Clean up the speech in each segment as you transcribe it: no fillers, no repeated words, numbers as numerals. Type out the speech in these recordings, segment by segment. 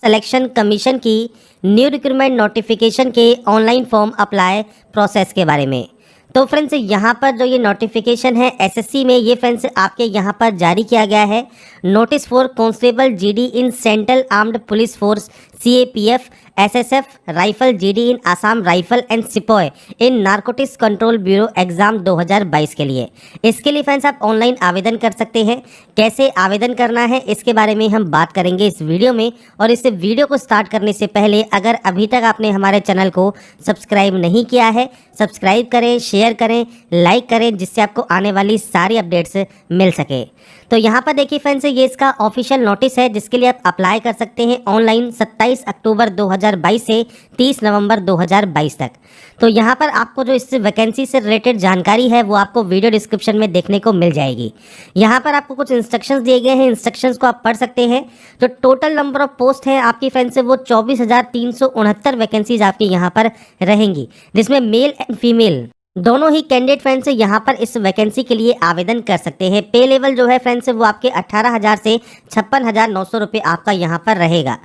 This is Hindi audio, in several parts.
सिलेक्शन कमीशन की न्यू रिक्रूटमेंट नोटिफिकेशन के ऑनलाइन फॉर्म अप्लाई प्रोसेस के बारे में। तो फ्रेंड्स यहाँ पर जो ये नोटिफिकेशन है एसएससी में, ये फ्रेंड्स आपके यहाँ पर जारी किया गया है। Notice for constable GD in central armed police force CAPF SSF rifle GD in Assam rifle and sepoy in narcotics control bureau exam 2022 के लिए। इसके लिए फ्रेंड्स आप ऑनलाइन आवेदन कर सकते हैं। कैसे आवेदन करना है इसके बारे में हम बात करेंगे इस वीडियो में। और इस वीडियो को स्टार्ट करने से पहले अगर अभी तक आपने हमारे चैनल को सब्सक्राइब नहीं किया है, सब्सक्राइब करें, शेयर करें, लाइक करें, जिससे आपको आने वाली सारी अपडेट्स मिल सके। तो यहाँ पर देखिए फ्रेंड्स, ये इसका ऑफिशियल नोटिस है जिसके लिए आप अप्लाई कर सकते हैं ऑनलाइन 27 अक्टूबर 2022 से 30 नवंबर 2022 तक। तो यहाँ पर आपको जो इस वैकेंसी से रिलेटेड जानकारी है वो आपको वीडियो डिस्क्रिप्शन में देखने को मिल जाएगी। यहाँ पर आपको कुछ इंस्ट्रक्शंस दिए गए हैं, इंस्ट्रक्शंस को आप पढ़ सकते हैं। जो टोटल नंबर ऑफ पोस्ट है आपकी फ्रेंड्स वो 24,369 वैकेंसीज आपकी यहाँ पर रहेंगी, जिसमें मेल एंड फीमेल दोनों ही कैंडिडेट फ्रेंड्स यहाँ पर इस वैकेंसी के लिए आवेदन कर सकते हैं। पे लेवल जो है फ्रेंड्स वो आपके 18,000 से 56,900 रुपये आपका यहाँ पर रहेगा।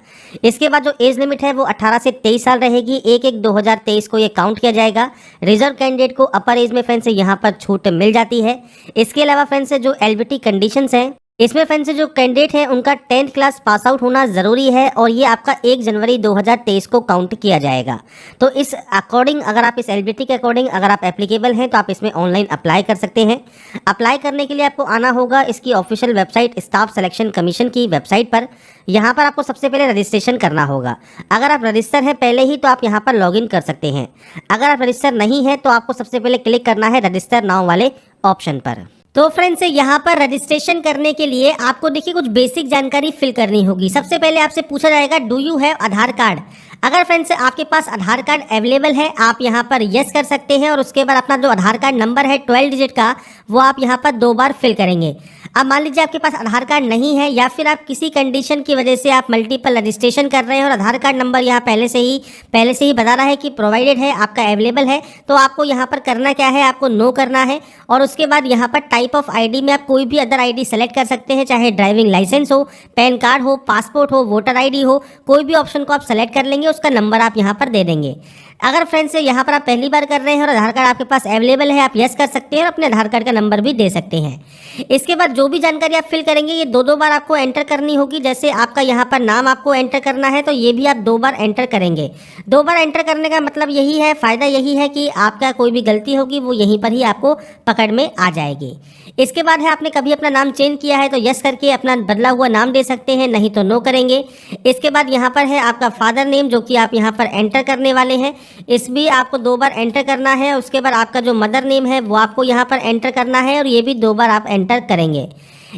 इसके बाद जो एज लिमिट है वो 18 से 23 साल रहेगी। 1/1/2023 को ये काउंट किया जाएगा। रिजर्व कैंडिडेट को अपर एज में फ्रेंड्स यहाँ पर छूट मिल जाती है। इसके अलावा फ्रेंड्स जो एलिजिबिलिटी कंडीशंस हैं इसमें फ्रेंड्स जो कैंडिडेट है उनका 10th क्लास पास आउट होना ज़रूरी है और ये आपका 1 जनवरी 2023 को काउंट किया जाएगा। तो इस अकॉर्डिंग अगर आप इस एलिजिबिलिटी के अकॉर्डिंग अगर आप एप्लीकेबल हैं तो आप इसमें ऑनलाइन अप्लाई कर सकते हैं। अप्लाई करने के लिए आपको आना होगा इसकी official website staff selection commission की वेबसाइट पर। यहाँ पर आपको सबसे पहले रजिस्ट्रेशन करना होगा। अगर आप रजिस्टर हैं पहले ही तो आप यहाँ पर लॉगिन कर सकते हैं। अगर आप रजिस्टर नहीं है तो आपको सबसे पहले क्लिक करना है रजिस्टर नाउ वाले ऑप्शन पर। तो फ्रेंड्स यहाँ पर रजिस्ट्रेशन करने के लिए आपको देखिए कुछ बेसिक जानकारी फिल करनी होगी। सबसे पहले आपसे पूछा जाएगा do you have Aadhaar card. अगर फ्रेंड्स आपके पास आधार कार्ड अवेलेबल है आप यहाँ पर यस कर सकते हैं और उसके बाद अपना जो आधार कार्ड नंबर है 12 डिजिट का वो आप यहाँ पर 2 बार फिल करेंगे। अब मान लीजिए आपके पास आधार कार्ड नहीं है या फिर आप किसी कंडीशन की वजह से आप मल्टीपल रजिस्ट्रेशन कर रहे हैं और आधार कार्ड नंबर यहाँ पहले से ही बता रहा है कि प्रोवाइडेड है, आपका अवेलेबल है, तो आपको यहाँ पर करना क्या है, आपको नो करना है। और उसके बाद यहाँ पर टाइप ऑफ आईडी में आप कोई भी अदर आईडी सेलेक्ट कर सकते हैं, चाहे ड्राइविंग लाइसेंस हो, पैन कार्ड हो, पासपोर्ट हो, वोटर आईडी हो, कोई भी ऑप्शन को आप सेलेक्ट कर लेंगे, उसका नंबर आप यहाँ पर दे देंगे। अगर फ्रेंड्स यहाँ पर आप पहली बार कर रहे हैं और आधार कार्ड आपके पास अवेलेबल है आप यस कर सकते हैं और अपने आधार कार्ड का नंबर भी दे सकते हैं। इसके बाद जो भी जानकारी आप फिल करेंगे ये 2 बार आपको एंटर करनी होगी। जैसे आपका यहाँ पर नाम आपको एंटर करना है तो ये भी आप 2 बार एंटर करेंगे। 2 बार एंटर करने का मतलब यही है, फ़ायदा यही है कि आपका कोई भी गलती होगी वो यहीं पर ही आपको पकड़ में आ जाएगी। इसके बाद है आपने कभी अपना नाम चेंज किया है तो यस करके अपना बदला हुआ नाम दे सकते हैं, नहीं तो नो करेंगे। इसके बाद यहाँ पर है आपका फादर नेम जो कि आप यहाँ पर एंटर करने वाले हैं, इस भी आपको 2 बार एंटर करना है। उसके बाद आपका जो मदर नेम है वो आपको यहाँ पर एंटर करना है और ये भी 2 बार आप एंटर करेंगे।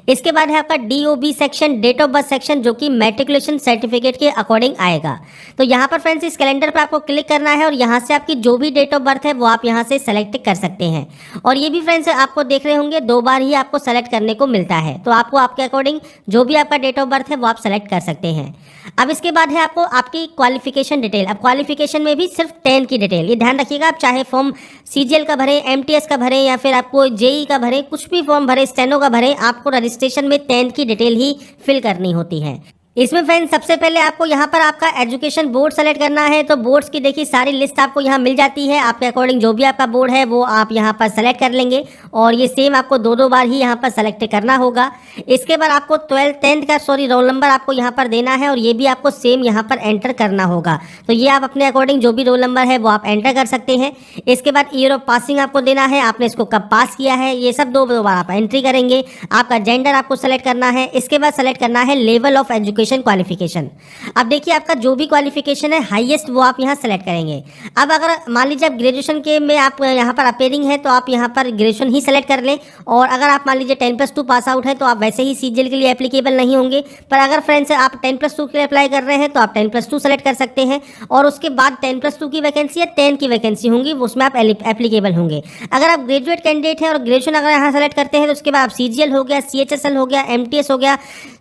इसके बाद है आपका DOB section, date of birth section, जो कि मैट्रिकुलेशन सर्टिफिकेट के अकॉर्डिंग आएगा। तो यहाँ पर फ्रेंड्स इस कैलेंडर पर आपको क्लिक करना है और यहाँ से आपकी जो भी डेट ऑफ बर्थ है वो आप यहाँ से सेलेक्ट कर सकते हैं। और ये भी फ्रेंड्स आपको देख रहे होंगे 2 बार ही आपको सेलेक्ट करने को मिलता है, तो आपको आपके अकॉर्डिंग जो भी आपका डेट ऑफ बर्थ है वो आप सेलेक्ट कर सकते हैं। अब इसके बाद है आपको आपकी क्वालिफिकेशन डिटेल। अब क्वालिफिकेशन में भी सिर्फ 10 की डिटेल, ये ध्यान रखिएगा। आप चाहे फॉर्म CGL का भरें, MTS का भरें या फिर आपको JE का भरें, कुछ भी फॉर्म भरें, स्टेनो का भरें, आपको रजिस्ट्रेशन में 10 की डिटेल ही फिल करनी होती है। इसमें फ्रेंड्स सबसे पहले आपको यहाँ पर आपका एजुकेशन बोर्ड सेलेक्ट करना है। तो बोर्ड्स की देखिए सारी लिस्ट आपको यहाँ मिल जाती है। आपके अकॉर्डिंग जो भी आपका बोर्ड है वो आप यहाँ पर सेलेक्ट कर लेंगे और ये सेम आपको 2 बार ही यहाँ पर सेलेक्ट करना होगा। इसके बाद आपको 10th का रोल नंबर आपको यहाँ पर देना है और ये भी आपको सेम यहाँ पर एंटर करना होगा। तो ये आप अपने अकॉर्डिंग जो भी रोल नंबर है वो आप एंटर कर सकते हैं। इसके बाद ईयर ऑफ पासिंग आपको देना है, आपने इसको कब पास किया है, ये सब 2 बार आप एंट्री करेंगे। आपका जेंडर आपको सेलेक्ट करना है। इसके बाद सेलेक्ट करना है लेवल ऑफ एजुकेशन क्वालिफिकेशन। अब देखिए आपका जो भी क्वालिफिकेशन है हाईएस्ट वो आप यहाँ सेलेक्ट करेंगे। अब अगर मान लीजिए आप ग्रेजुएशन के में आप यहाँ पर अपेयरिंग है तो आप यहाँ पर ग्रेजुएशन ही सेलेक्ट कर लें। और अगर आप मान लीजिए 10+2 पास आउट है तो आप वैसे ही CGL के लिए एप्लीकेबल नहीं होंगे। पर अगर फ्रेंड्स आप 10+2 के लिए अप्लाई कर रहे हैं तो आप 10+2 सेलेक्ट कर सकते हैं और उसके बाद 10+2 की वैकेंसी या 10 की वैकेंसी होंगी उसमें आप एप्लीकेबल होंगे। अगर आप ग्रेजुएट कैंडिडेट हैं और ग्रेजुएशन अगर यहाँ सेलेक्ट करते हैं तो उसके बाद आप CGL हो गया, CHSL हो गया, MTS हो गया,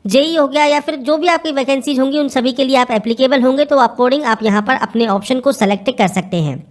जेई हो गया या फिर जो भी आपकी वैकेंसीज होंगी उन सभी के लिए आप एप्लीकेबल होंगे, तो अकॉर्डिंग आप यहाँ पर अपने ऑप्शन को सेलेक्ट कर सकते हैं।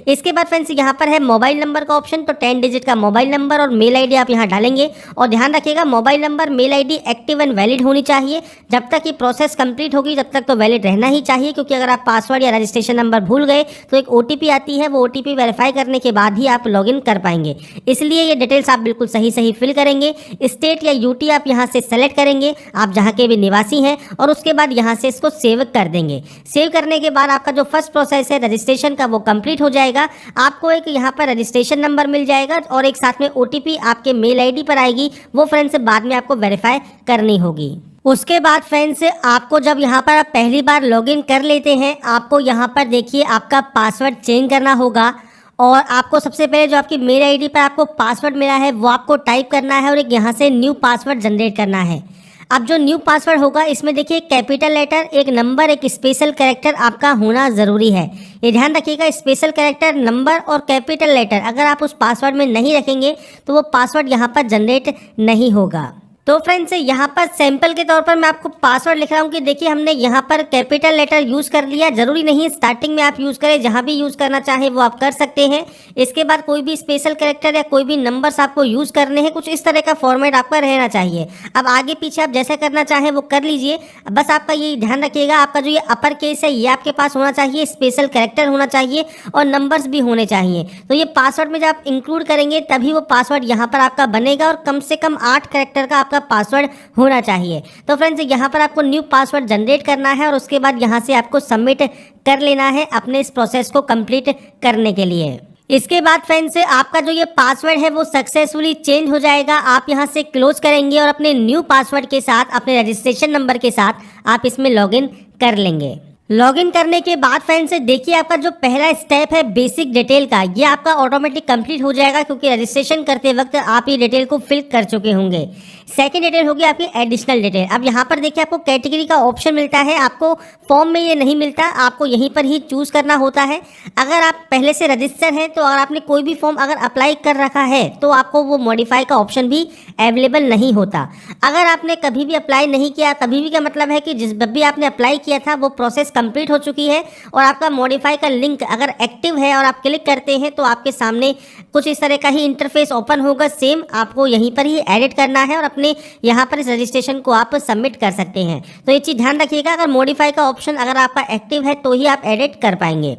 इसके बाद फ्रेंड्स यहाँ पर है मोबाइल नंबर का ऑप्शन, तो 10 डिजिट का मोबाइल नंबर और मेल आईडी आप यहाँ डालेंगे। और ध्यान रखिएगा mobile number mail ID active and valid होनी चाहिए। जब तक ये प्रोसेस कंप्लीट होगी तब तक तो वैलिड रहना ही चाहिए, क्योंकि अगर आप पासवर्ड या रजिस्ट्रेशन नंबर भूल गए तो एक ओटीपी आती है, वो ओटीपी वेरीफाई करने के बाद ही आप लॉगिन कर पाएंगे। इसलिए ये डिटेल्स आप बिल्कुल सही फिल करेंगे। स्टेट या यूटी आप यहाँ से सेलेक्ट करेंगे, आप जहाँ के भी निवासी हैं, और उसके बाद यहाँ से इसको सेव कर देंगे। सेव करने के बाद आपका जो फर्स्ट प्रोसेस है रजिस्ट्रेशन का वो कंप्लीट हो जाएगा। आपको एक यहाँ पर रजिस्ट्रेशन नंबर मिल जाएगा और एक साथ में ओटीपी आपके मेल आईडी पर आएगी, वो फ्रेंड्स बाद में आपको वेरीफाई करनी होगी। उसके बाद फ्रेंड्स आपको जब यहाँ पर आप पहली बार लॉगिन कर लेते हैं, आपको यहाँ पर देखिए आपका पासवर्ड चेंज करना होगा। और आपको सबसे पहले जो आपकी मेल आईडी पर आपको पासवर्ड मिला है वो आपको टाइप करना है और एक यहाँ से न्यू पासवर्ड जनरेट करना है। अब जो न्यू पासवर्ड होगा इसमें देखिए कैपिटल लेटर, एक नंबर, एक स्पेशल कैरेक्टर आपका होना ज़रूरी है। ये ध्यान रखिएगा, स्पेशल कैरेक्टर, नंबर और कैपिटल लेटर अगर आप उस पासवर्ड में नहीं रखेंगे तो वो पासवर्ड यहाँ पर जनरेट नहीं होगा। तो फ्रेंड्स यहाँ पर सैंपल के तौर पर मैं आपको पासवर्ड लिख रहा हूँ कि देखिए हमने यहाँ पर कैपिटल लेटर यूज़ कर लिया। जरूरी नहीं है स्टार्टिंग में आप यूज़ करें, जहाँ भी यूज़ करना चाहे वो आप कर सकते हैं। इसके बाद कोई भी स्पेशल कैरेक्टर या कोई भी नंबर्स आपको यूज़ करने हैं, कुछ इस तरह का फॉर्मेट आपका रहना चाहिए। अब आगे पीछे आप जैसा करना चाहें वो कर लीजिए। बस आपका ये ध्यान रखिएगा, आपका जो ये अपर केस है ये आपके पास होना चाहिए, स्पेशल कैरेक्टर होना चाहिए और नंबर्स भी होने चाहिए। तो ये पासवर्ड में जब आप इंक्लूड करेंगे तभी वो पासवर्ड यहाँ पर आपका बनेगा और कम से कम 8 कैरेक्टर का आपका पासवर्ड होना चाहिए। तो फ्रेंड्स यहाँ पर आपको न्यू पासवर्ड जनरेट करना है और उसके बाद यहाँ से आपको सबमिट कर लेना है अपने इस प्रोसेस को कंप्लीट करने के लिए। इसके बाद फ्रेंड्स आपका जो ये पासवर्ड है वो सक्सेसफुली चेंज हो जाएगा। आप यहाँ से क्लोज करेंगे और अपने न्यू पासवर्ड के साथ, अपने रजिस्ट्रेशन नंबर के साथ आप इसमें लॉगिन कर लेंगे। लॉगिन करने के बाद फ्रेंड्स देखिए आपका जो पहला स्टेप है बेसिक डिटेल का, ये आपका ऑटोमेटिक कंप्लीट हो जाएगा, क्योंकि रजिस्ट्रेशन करते वक्त आप ये डिटेल को फिल कर चुके होंगे। सेकंड डिटेल होगी आपकी एडिशनल डिटेल। अब यहाँ पर देखिए आपको कैटेगरी का ऑप्शन मिलता है, आपको फॉर्म में ये नहीं मिलता, आपको यहीं पर ही चूज़ करना होता है। अगर आप पहले से रजिस्टर हैं तो अगर आपने कोई भी फॉर्म अगर अप्लाई कर रखा है तो आपको वो मॉडिफाई का ऑप्शन भी अवेलेबल नहीं होता। अगर आपने कभी भी अप्लाई नहीं किया, कभी भी का मतलब है कि जब भी आपने अप्लाई किया था वो प्रोसेस कंप्लीट हो चुकी है और आपका मॉडिफाई का लिंक अगर एक्टिव है और आप क्लिक करते हैं तो आपके सामने कुछ इस तरह का ही इंटरफेस ओपन होगा। सेम आपको यहीं पर ही एडिट करना है और अपने यहाँ पर इस रजिस्ट्रेशन को आप सबमिट कर सकते हैं। तो ये चीज़ ध्यान रखिएगा, अगर मॉडिफाई का ऑप्शन अगर आपका एक्टिव है तो ही आप एडिट कर पाएंगे।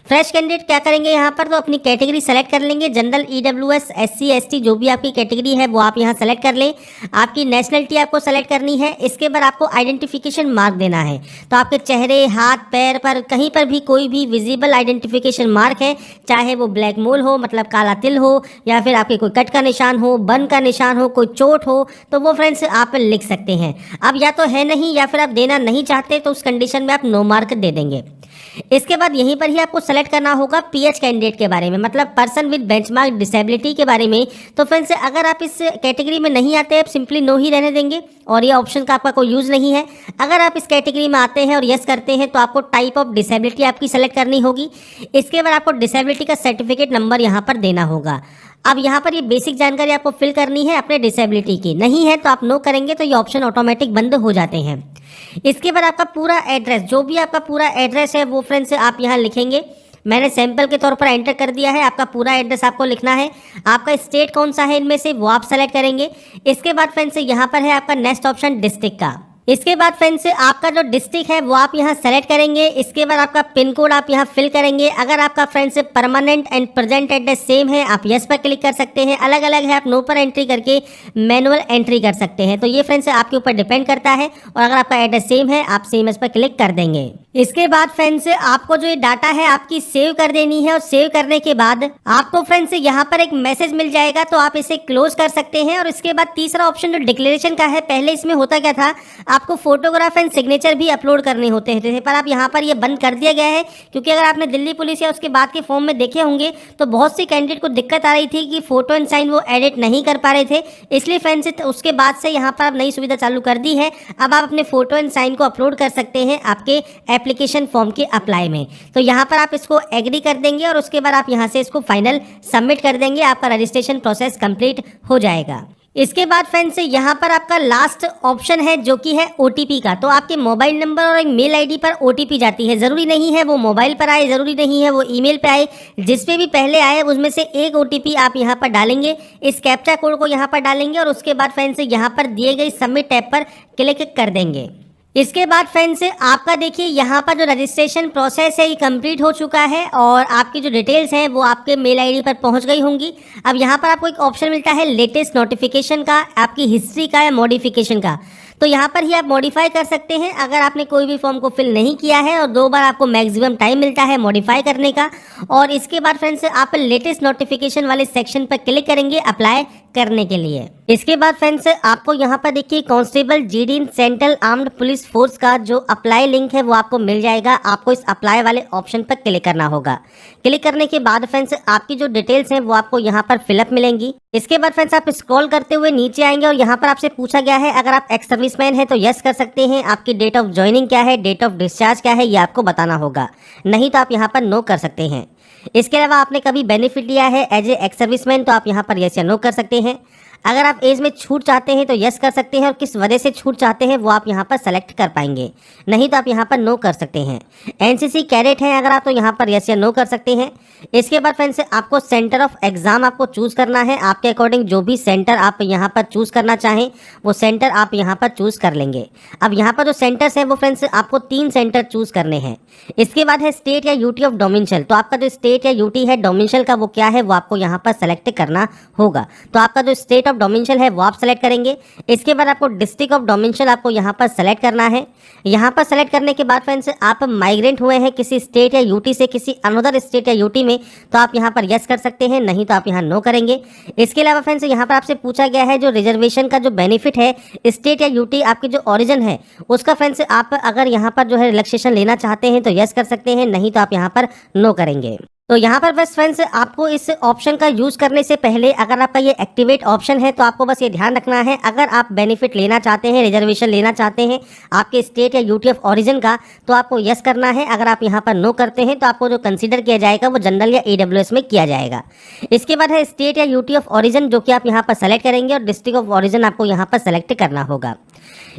फ्रेश कैंडिडेट क्या करेंगे यहाँ पर, तो अपनी कैटेगरी सेलेक्ट कर लेंगे। जनरल, ईडब्ल्यूएस, एससी, एसटी जो भी आपकी कैटेगरी है वो आप यहाँ सेलेक्ट कर लें। आपकी नेशनलिटी आपको सेलेक्ट करनी है। इसके बाद आपको आइडेंटिफिकेशन मार्क देना है। तो आपके चेहरे, हाथ, पैर पर कहीं पर भी कोई भी विजिबल आइडेंटिफिकेशन मार्क है, चाहे वो ब्लैक मोल हो मतलब काला तिल हो, या फिर आपके कोई कट का निशान हो, बर्न का निशान हो, कोई चोट हो, तो वो फ्रेंड्स आप लिख सकते हैं। अब या तो है नहीं या फिर आप देना नहीं चाहते तो उस कंडीशन में आप नो मार्क दे देंगे। इसके बाद यहीं पर ही आपको सेलेक्ट करना होगा पीएच कैंडिडेट के बारे में, मतलब पर्सन विद बेंचमार्क डिसेबिलिटी के बारे में। तो फ्रेंड्स अगर आप इस कैटेगरी में नहीं आते आप सिंपली नो ही रहने देंगे और ये ऑप्शन का आपका कोई यूज़ नहीं है। अगर आप इस कैटेगरी में आते हैं और यस करते हैं तो आपको टाइप ऑफ डिसेबिलिटी आपकी सेलेक्ट करनी होगी। इसके बाद आपको डिसेबिलिटी का सर्टिफिकेट नंबर यहाँ पर देना होगा। अब यहाँ पर ये बेसिक जानकारी आपको फिल करनी है अपने डिसेबिलिटी की। नहीं है तो आप नो करेंगे तो ये ऑप्शन ऑटोमेटिक बंद हो जाते हैं। इसके बाद आपका पूरा एड्रेस, जो भी आपका पूरा एड्रेस है वो फ्रेंड्स आप यहाँ लिखेंगे। मैंने सैंपल के तौर पर एंटर कर दिया है। आपका पूरा एड्रेस आपको लिखना है। आपका स्टेट कौन सा है इनमें से वो आप सेलेक्ट करेंगे। इसके बाद फ्रेंड्स यहाँ पर है आपका नेक्स्ट ऑप्शन डिस्ट्रिक्ट का। इसके बाद फ्रेंड्स आपका जो डिस्ट्रिक्ट है वो आप यहाँ सेलेक्ट करेंगे। इसके बाद आपका पिन कोड आप यहाँ फिल करेंगे। अगर आपका friends permanent and present address same है आप यस पर क्लिक कर सकते हैं। अलग अलग है आप नो पर एंट्री करके मैनुअल एंट्री कर सकते हैं। तो ये फ्रेंड्स आपके ऊपर डिपेंड करता है। और अगर आपका एड्रेस सेम है आप सेम एस पर क्लिक कर देंगे। इसके बाद फ्रेंड्स आपको जो ये डाटा है आपकी सेव कर देनी है और सेव करने के बाद आपको फ्रेंड्स यहाँ पर एक मैसेज मिल जाएगा, तो आप इसे क्लोज कर सकते हैं। और इसके बाद तीसरा ऑप्शन जो डिक्लेरेशन का है, पहले इसमें होता क्या था, आपको फोटोग्राफ एंड सिग्नेचर भी अपलोड करने होते थे, पर अब यहाँ पर ये बंद कर दिया गया है। क्योंकि अगर आपने दिल्ली पुलिस या उसके बाद के फॉर्म में देखे होंगे तो बहुत सी कैंडिडेट को दिक्कत आ रही थी कि फोटो एंड साइन वो एडिट नहीं कर पा रहे थे। इसलिए फ्रेंड्स उसके बाद से यहाँ पर अब नई सुविधा चालू कर दी है। अब आप अपने फोटो एंड साइन को अपलोड कर सकते हैं आपके एप्लीकेशन फॉर्म के अप्लाई में। तो यहाँ पर आप इसको एग्री कर देंगे और उसके बाद आप यहाँ से इसको फाइनल सबमिट कर देंगे। आपका रजिस्ट्रेशन प्रोसेस कंप्लीट हो जाएगा। इसके बाद फ्रेंड्स यहाँ पर आपका लास्ट ऑप्शन है जो कि है ओटीपी का। तो आपके मोबाइल नंबर और एक मेल आईडी पर ओटीपी जाती है। ज़रूरी नहीं है वो मोबाइल पर आए, ज़रूरी नहीं है वो ईमेल पे आए, जिस पे भी पहले आए उसमें से एक ओटीपी आप यहाँ पर डालेंगे। इस कैप्चा कोड को यहाँ पर डालेंगे और उसके बाद फ्रेंड्स यहाँ पर दिए गए सबमिट टैब पर क्लिक कर देंगे। इसके बाद फ्रेंड्स आपका देखिए यहाँ पर जो रजिस्ट्रेशन प्रोसेस है ये कंप्लीट हो चुका है और आपकी जो डिटेल्स हैं वो आपके मेल आईडी पर पहुँच गई होंगी। अब यहाँ पर आपको एक ऑप्शन मिलता है लेटेस्ट नोटिफिकेशन का, आपकी हिस्ट्री का या मॉडिफिकेशन का। तो यहाँ पर ही आप मॉडिफाई कर सकते हैं अगर आपने कोई भी फॉर्म को फिल नहीं किया है और 2 बार आपको मैक्सिमम टाइम मिलता है मॉडिफाई करने का। और इसके बाद फ्रेंड्स आप लेटेस्ट नोटिफिकेशन वाले सेक्शन पर क्लिक करेंगे अप्लाई करने के लिए। इसके बाद फ्रेंड्स आपको यहाँ पर देखिए constable GD in central armed police force का जो अप्लाई लिंक है वो आपको मिल जाएगा। आपको इस अप्लाई वाले ऑप्शन पर क्लिक करना होगा। क्लिक करने के बाद फ्रेंड्स आपकी जो डिटेल्स हैं वो आपको यहाँ पर फिलअप मिलेंगी। इसके बाद फ्रेंड्स आप स्क्रॉल करते हुए नीचे आएंगे और यहाँ पर आपसे पूछा गया है अगर आप एक्स सर्विसमैन है तो यस कर सकते हैं। आपकी डेट ऑफ ज्वाइनिंग क्या है, डेट ऑफ डिस्चार्ज क्या है, ये आपको बताना होगा। नहीं तो आप यहाँ पर नो कर सकते हैं। इसके अलावा आपने कभी बेनिफिट लिया है एज ए एक्स सर्विसमैन तो आप यहाँ पर यस या नो कर सकते हैं। अगर आप एज में छूट चाहते हैं तो यस कर सकते हैं और किस वजह से छूट चाहते हैं वो आप यहाँ पर सेलेक्ट कर पाएंगे। नहीं तो आप यहाँ पर नो कर सकते हैं। एनसीसी कैडेट हैं अगर आप तो यहाँ पर यस या नो कर सकते हैं। इसके बाद फ्रेंड्स आपको सेंटर ऑफ एग्जाम आपको चूज़ करना है। आपके अकॉर्डिंग जो भी सेंटर आप यहाँ पर चूज़ करना चाहें वो सेंटर आप यहाँ पर चूज़ कर लेंगे। अब यहाँ पर जो सेंटर्स हैं वो फ्रेंड्स आपको 3 सेंटर चूज़ करने हैं। इसके बाद है स्टेट या यूटी ऑफ डोमिसाइल। तो आपका जो स्टेट या यूटी है डोमिसाइल का वो क्या है वो आपको यहाँ पर सेलेक्ट करना होगा। तो आपका जो स्टेट ऑफ डोमिसाइल है वो आप सेलेक्ट करेंगे। इसके बाद आपको डिस्ट्रिक्ट ऑफ डोमिसाइल आपको यहाँ पर सेलेक्ट करना है। यहाँ पर सेलेक्ट करने के बाद फ्रेंड्स आप माइग्रेंट हुए हैं किसी स्टेट या यूटी से किसी अनदर स्टेट या यूटी में तो आप यहाँ पर यस कर सकते हैं। नहीं तो आप यहाँ नो करेंगे। इसके अलावा फ्रेंड्स यहाँ पर आपसे पूछा गया है जो रिजर्वेशन का जो बेनिफिट है स्टेट या यूटी आपकी जो ओरिजिन है उसका फ्रेंड्स आप अगर यहाँ पर जो है रिलैक्सेशन लेना चाहते हैं तो यस कर सकते हैं। नहीं तो आप यहाँ पर नो करेंगे। तो यहाँ पर बस फ्रेंड्स आपको इस ऑप्शन का यूज़ करने से पहले अगर आपका ये एक्टिवेट ऑप्शन है तो आपको बस ये ध्यान रखना है अगर आप बेनिफिट लेना चाहते हैं, रिजर्वेशन लेना चाहते हैं आपके स्टेट या यूटी ऑफ ओरिजिन का तो आपको यस करना है। अगर आप यहाँ पर नो करते हैं तो आपको जो कंसीडर किया जाएगा वो जनरल या ईडब्ल्यूएस में किया जाएगा। इसके बाद है स्टेट या यूटी ऑफ ओरिजिन जो कि आप यहाँ पर सेलेक्ट करेंगे और डिस्ट्रिक्ट ऑफ ओरिजिन आपको यहाँ पर सेलेक्ट करना होगा।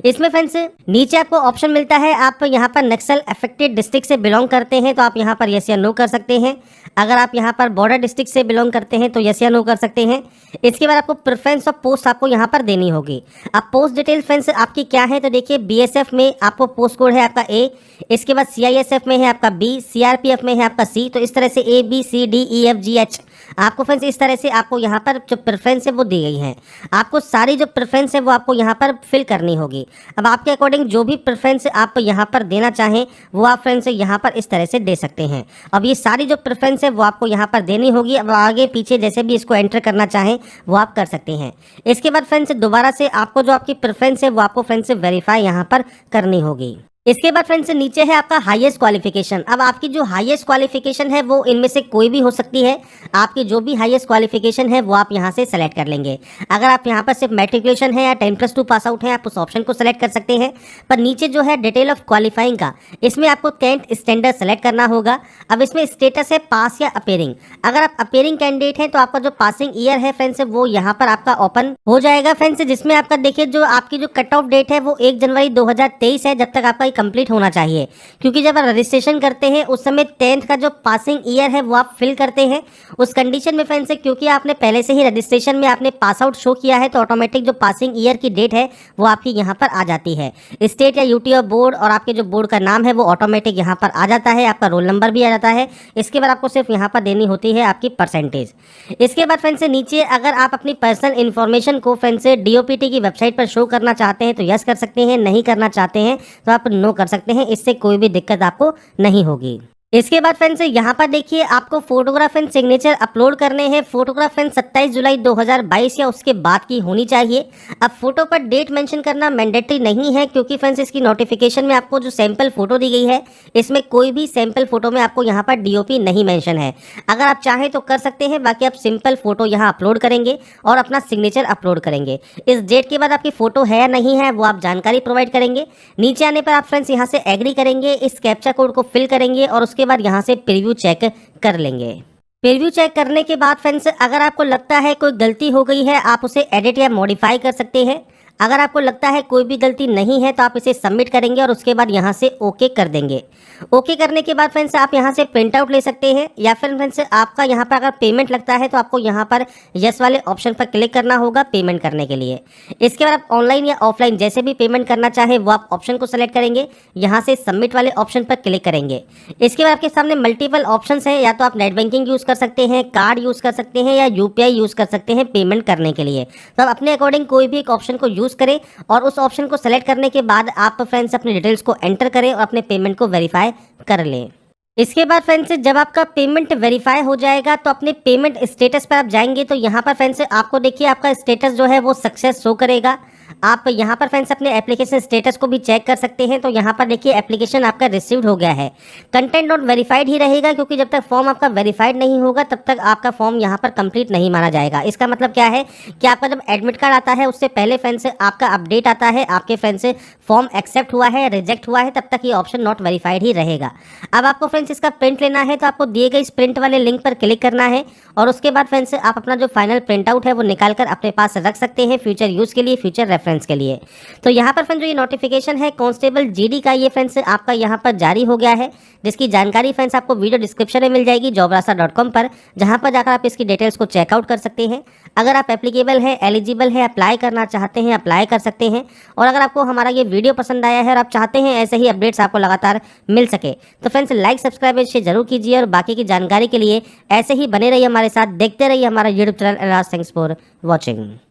इसमें फ्रेंड्स नीचे आपको ऑप्शन मिलता है आप यहाँ पर नक्सल अफेक्टेड डिस्ट्रिक्ट से बिलोंग करते हैं तो आप यहाँ पर यस या नो कर सकते हैं। अगर आप यहाँ पर बॉर्डर डिस्ट्रिक्ट से बिलोंग करते हैं तो यस या नो कर सकते हैं। इसके बाद आपको प्रेफरेंस ऑफ पोस्ट आपको यहाँ पर देनी होगी। अब पोस्ट डिटेल फ्रेंड्स आपकी क्या है तो देखिए बीएसएफ में आपको पोस्ट कोड है आपका ए। इसके बाद सीआईएसएफ में है आपका बी, सीआरपीएफ में है आपका सी। तो इस तरह से A B C D E F G H आपको फ्रेंड्स इस तरह से आपको यहाँ पर जो प्रेफरेंस है वो दी गई है। आपको सारी जो प्रेफरेंस है वो आपको यहाँ पर फिल करनी होगी। अब आपके अकॉर्डिंग जो भी प्रेफरेंस आप यहाँ पर देना चाहें वो आप फ्रेंड्स यहाँ पर इस तरह से दे सकते हैं। अब ये सारी जो प्रेफरेंस है वो आपको यहाँ पर देनी होगी। अब आगे पीछे जैसे भी इसको एंटर करना चाहें वो आप कर सकते हैं। इसके बाद फ्रेंड्स दोबारा से आपको जो आपकी प्रेफरेंस है वो आपको फ्रेंड्स वेरीफाई यहाँ पर करनी होगी। इसके बाद फ्रेंड्स नीचे है आपका हाईएस्ट क्वालिफिकेशन। अब आपकी जो हाईएस्ट क्वालिफिकेशन है वो इनमें से कोई भी हो सकती है। आपकी जो भी हाईएस्ट क्वालिफिकेशन है वो आप यहाँ से सेलेक्ट कर लेंगे। अगर आप यहाँ पर सिर्फ मैट्रिकुलेशन है या 10+2 पास आउट है आप उस ऑप्शन को सेलेक्ट कर सकते हैं। पर नीचे जो है डिटेल ऑफ क्वालिफाइंग का इसमें आपको 10th स्टैंडर्ड सेलेक्ट करना होगा। अब इसमें स्टेटस है पास या अपेयरिंग। अगर आप अपेयरिंग कैंडिडेट हैं तो आपका जो पासिंग ईयर है फ्रेंड्स वो यहाँ पर आपका ओपन हो जाएगा फ्रेंड्स, जिसमें आपका देखिए जो आपकी जो कट ऑफ डेट है वो 1 जनवरी 2023 है। जब तक आपका कंप्लीट होना चाहिए क्योंकि जब आप रजिस्ट्रेशन करते हैं उस समय 10th का जो पासिंग ईयर है वो आप फिल करते हैं। उस कंडीशन में फ्रेंड्स क्योंकि आपने पहले से ही रजिस्ट्रेशन में आपने पास आउट शो किया है तो ऑटोमेटिक जो पासिंग ईयर की डेट है वो आपकी यहाँ पर आ जाती है। स्टेट या यूटी ऑफ बोर्ड और आपके जो बोर्ड का नाम है वो ऑटोमेटिक यहाँ पर आ जाता है। आपका रोल नंबर भी आ जाता है। इसके बाद आपको सिर्फ यहाँ पर देनी होती है आपकी परसेंटेज। इसके बाद फ्रेंड्स नीचे अगर आप अपनी पर्सनल इन्फॉर्मेशन को फ्रेंड्स डीओपीटी की वेबसाइट पर शो करना चाहते हैं तो यस कर सकते हैं। नहीं करना चाहते हैं तो आप नो कर सकते हैं। इससे कोई भी दिक्कत आपको नहीं होगी। इसके बाद फ्रेंड्स यहाँ पर देखिए आपको फोटोग्राफ एंड सिग्नेचर अपलोड करने हैं। फोटोग्राफ फ्रेंड्स 27 जुलाई 2022 या उसके बाद की होनी चाहिए। अब फोटो पर डेट मेंशन करना मैंडेटरी नहीं है क्योंकि फ्रेंड्स इसकी नोटिफिकेशन में आपको जो सैंपल फोटो दी गई है इसमें कोई भी सैंपल फोटो में आपको यहाँ पर डीओपी नहीं मेंशन है। अगर आप चाहें तो कर सकते हैं, बाकी आप सिंपल फोटो यहाँ अपलोड करेंगे और अपना सिग्नेचर अपलोड करेंगे। इस डेट के बाद आपकी फोटो है या नहीं है वो आप जानकारी प्रोवाइड करेंगे। नीचे आने पर आप फ्रेंड्स यहाँ से एग्री करेंगे, इस कैप्चा कोड को फिल करेंगे और उसके बाद यहाँ से प्रीव्यू चेक कर लेंगे। प्रीव्यू चेक करने के बाद फ्रेंड्स अगर आपको लगता है कोई गलती हो गई है, आप उसे एडिट या मॉडिफाई कर सकते हैं। अगर आपको लगता है कोई भी गलती नहीं है तो आप इसे सबमिट करेंगे और उसके बाद यहाँ से ओके कर देंगे। ओके करने के बाद फ्रेंड्स आप यहाँ से प्रिंट आउट ले सकते हैं, या फिर फ्रेंड्स आपका यहाँ पर अगर पेमेंट लगता है तो आपको यहाँ पर यस वाले ऑप्शन पर क्लिक करना होगा पेमेंट करने के लिए। इसके बाद आप ऑनलाइन या ऑफलाइन जैसे भी पेमेंट करना चाहें वो आप ऑप्शन को सेलेक्ट करेंगे, यहाँ से सबमिट वाले ऑप्शन पर क्लिक करेंगे। इसके बाद आपके सामने मल्टीपल ऑप्शंस हैं, या तो आप नेट बैंकिंग यूज़ कर सकते हैं, कार्ड यूज़ कर सकते हैं, या यूपीआई यूज़ कर सकते हैं पेमेंट करने के लिए। तो आप अपने अकॉर्डिंग कोई भी एक ऑप्शन को यूज़ करें और उस ऑप्शन को सेलेक्ट करने के बाद आप फ्रेंड्स अपने डिटेल्स को एंटर करें और अपने पेमेंट को वेरीफाई कर लें। इसके बाद फ्रेंड्स जब आपका पेमेंट वेरीफाई हो जाएगा तो अपने पेमेंट स्टेटस पर आप जाएंगे, तो यहाँ पर फ्रेंड्स आपको देखिए आपका स्टेटस जो है वो सक्सेस शो करेगा। आप यहाँ पर फ्रेंड्स अपने एप्लीकेशन स्टेटस को भी चेक कर सकते हैं। तो यहाँ पर देखिए एप्लीकेशन आपका रिसीव्ड हो गया है। कंटेंट नॉट वेरीफाइड ही रहेगा, क्योंकि जब तक फॉर्म आपका वेरीफाइड नहीं होगा तब तक आपका फॉर्म यहाँ पर कंप्लीट नहीं माना जाएगा। इसका मतलब क्या है कि आपका जब एडमिट कार्ड आता है उससे पहले फ्रेंड्स आपका अपडेट आता है, आपके फ्रेंड्स फॉर्म एक्सेप्ट हुआ है रिजेक्ट हुआ है, तब तक ये ऑप्शन नॉट वेरीफाइड ही रहेगा। अब आपको फ्रेंड्स इसका प्रिंट लेना है तो आपको दिए गए इस प्रिंट वाले लिंक पर क्लिक करना है, और उसके बाद फ्रेंड्स आप अपना जो फाइनल प्रिंट आउट है वो निकाल कर अपने पास रख सकते हैं फ्यूचर यूज़ के लिए, फ्यूचर रेफरेंस के लिए। तो यहाँ पर फ्रेंड्स जो ये नोटिफिकेशन है कांस्टेबल जीडी का, ये फ्रेंड्स आपका यहाँ पर जारी हो गया है, जिसकी जानकारी फ्रेंड्स आपको वीडियो डिस्क्रिप्शन में मिल जाएगी jobrasa.com पर, जहाँ पर जाकर आप इसकी डिटेल्स को चेकआउट कर सकते हैं। अगर आप एप्लीकेबल है, एलिजिबल है, अप्लाई करना चाहते हैं, अप्लाई कर सकते हैं। और अगर आपको हमारा ये वीडियो पसंद आया है और आप चाहते हैं ऐसे ही अपडेट्स आपको लगातार मिल सके, तो फ्रेंड्स लाइक सब्सक्राइब इसे जरूर कीजिए, और बाकी की जानकारी के लिए ऐसे ही बने रहिए हमारे साथ, देखते रहिए हमारा YouTube channel. Thanks for watching.